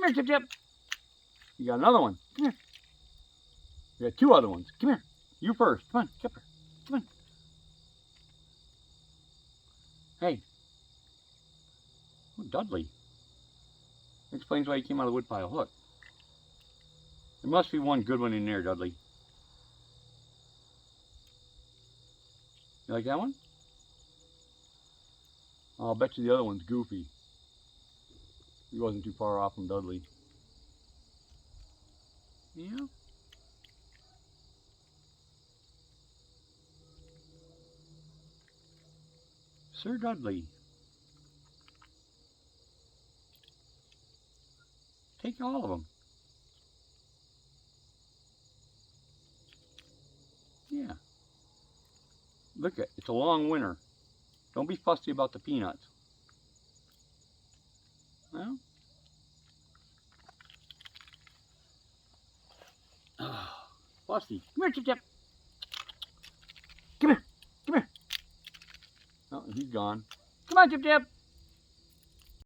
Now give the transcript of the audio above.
Come here, Tip Tip. You got another one. Come here. You got two other ones. Come here. You first. Come on, Kipper. Come on. Hey. Oh, Dudley. Explains why he came out of the woodpile. Look. There must be one good one in there, Dudley. You like that one? I'll bet you the other one's Goofy. He wasn't too far off from Dudley. Yeah. Sir Dudley. Take all of them. Yeah. Look at it's a long winter. Don't be fussy about the peanuts. Well. Fussy. Come here, Chip Chip. Come here. Come here. Oh, he's gone. Come on, Chip Chip.